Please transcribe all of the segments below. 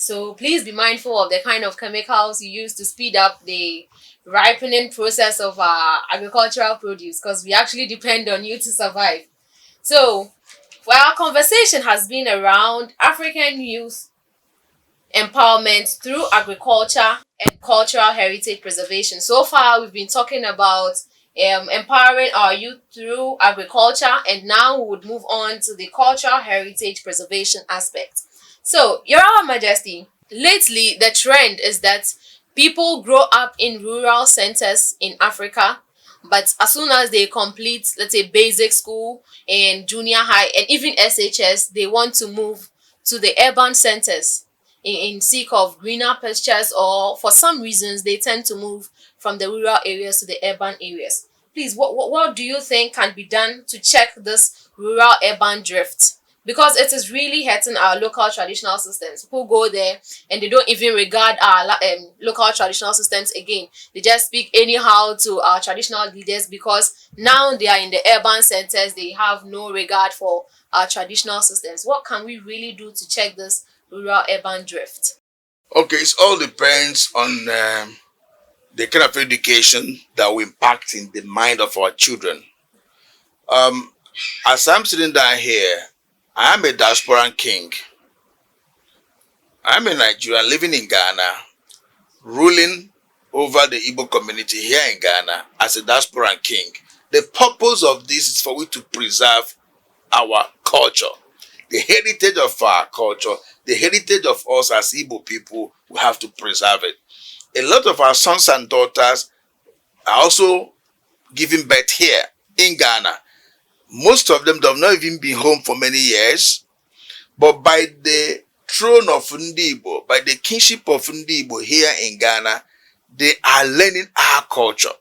So please be mindful of the kind of chemicals you use to speed up the ripening process of our agricultural produce, because we actually depend on you to survive. So, well, our conversation has been around African youth empowerment through agriculture and cultural heritage preservation. So far, we've been talking about empowering our youth through agriculture, and now we would move on to the cultural heritage preservation aspect. So, Your Royal Majesty, lately the trend is that people grow up in rural centers in Africa, but as soon as they complete, let's say, basic school and junior high and even SHS, they want to move to the urban centers in seek of greener pastures, or for some reasons they tend to move from the rural areas to the urban areas. Please, what do you think can be done to check this rural urban drift? Because it is really hurting our local traditional systems. People go there and they don't even regard our local traditional systems again. They just speak anyhow to our traditional leaders because now they are in the urban centers. They have no regard for our traditional systems. What can we really do to check this rural urban drift? Okay, it all depends on the kind of education that will impact in the mind of our children. Um, as I'm sitting down here, I am a diasporan king. I'm a Nigerian living in Ghana, ruling over the Igbo community here in Ghana as a diasporan king. The purpose of this is for we to preserve our culture, the heritage of our culture, the heritage of us as Igbo people. We have to preserve it. A lot of our sons and daughters are also giving birth here in Ghana. Most of them have not even been home for many years, but by the throne of Ndibo, by the kingship of Ndibo here in Ghana, they are learning our culture,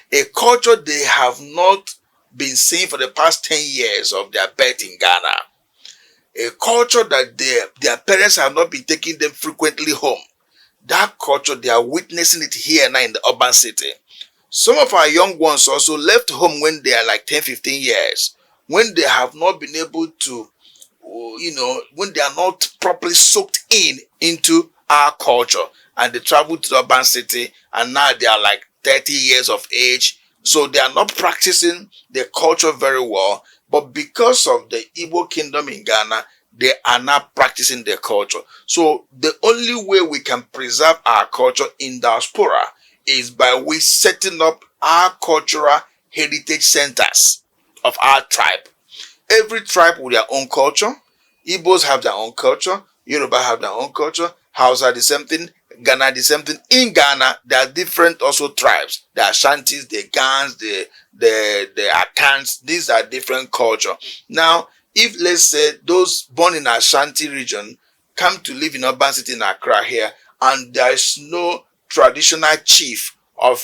a culture they have not been seeing for the past 10 years of their birth in Ghana, a culture that their parents have not been taking them frequently home. That culture, they are witnessing it here now in the urban city. Some of our young ones also left home when they are like 10, 15 years, when they have not been able to, when they are not properly soaked into our culture, and they travel to the urban city and now they are like 30 years of age. So they are not practicing the culture very well. But because of the Igbo kingdom in Ghana, they are not practicing their culture. So the only way we can preserve our culture in diaspora is by we setting up our cultural heritage centers of our tribe. Every tribe with their own culture. Igbos have their own culture. Yoruba have their own culture. Hausa the same thing. Ghana the same thing. In Ghana, there are different also tribes. The Ashantis, the Gans, the Akans. These are different culture. Now, if let's say those born in Ashanti region come to live in urban city in Accra here, and there is no traditional chief of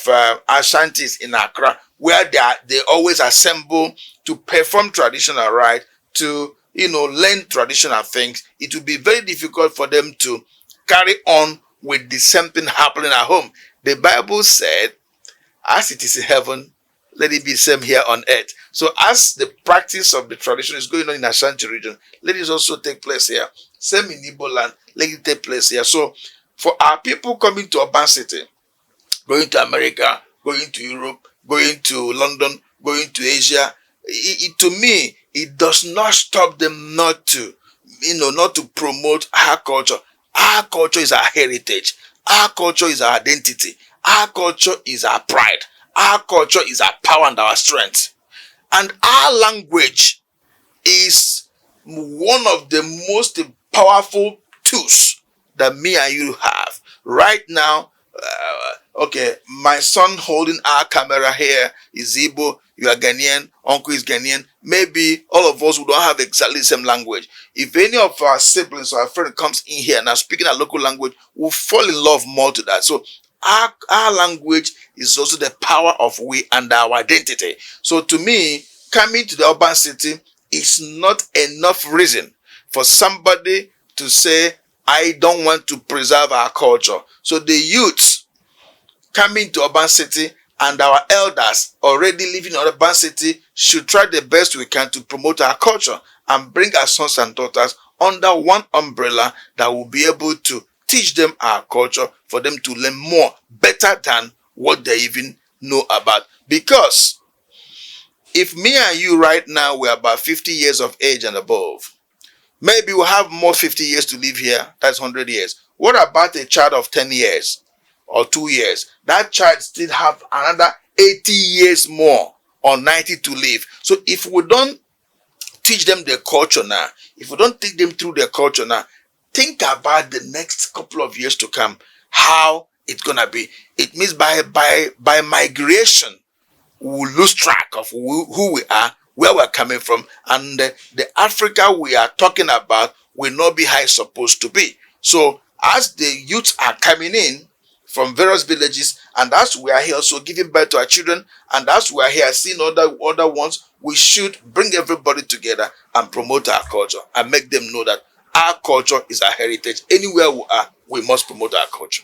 Ashantis in Accra, where they always assemble to perform traditional right, to learn traditional things, it will be very difficult for them to carry on with the same thing happening at home. The Bible said, as it is in heaven, let it be same here on earth. So as the practice of the tradition is going on in Ashanti region, let it also take place here. Same in Igbo land, let it take place here. So for our people coming to urban city, going to America, going to Europe, going to London, going to Asia, to me, it does not stop them not to promote our culture. Our culture is our heritage. Our culture is our identity. Our culture is our pride. Our culture is our power and our strength. And our language is one of the most powerful tools that me and you have. Right now, my son holding our camera here is Igbo, you are Ghanaian, uncle is Ghanaian. Maybe all of us who don't have exactly the same language. If any of our siblings or our friend comes in here and are speaking a local language, we'll fall in love more to that. So our language is also the power of we and our identity. So to me, coming to the urban city is not enough reason for somebody to say, I don't want to preserve our culture. So the youth coming to urban city and our elders already living in urban city should try the best we can to promote our culture and bring our sons and daughters under one umbrella that will be able to teach them our culture for them to learn more, better than what they even know about. Because if me and you right now we're about 50 years of age and above, maybe we'll have more 50 years to live here. That's 100 years. What about a child of 10 years or 2 years? That child still have another 80 years more or 90 to live. So if we don't teach them the culture now, if we don't take them through their culture now, think about the next couple of years to come, how it's gonna be. It means by migration, we will lose track of who we are, where we're coming from, and the Africa we are talking about will not be how it's supposed to be. So as the youth are coming in from various villages, and as we are here also giving birth to our children, and as we are here seeing other ones, we should bring everybody together and promote our culture and make them know that our culture is our heritage. Anywhere we are, we must promote our culture.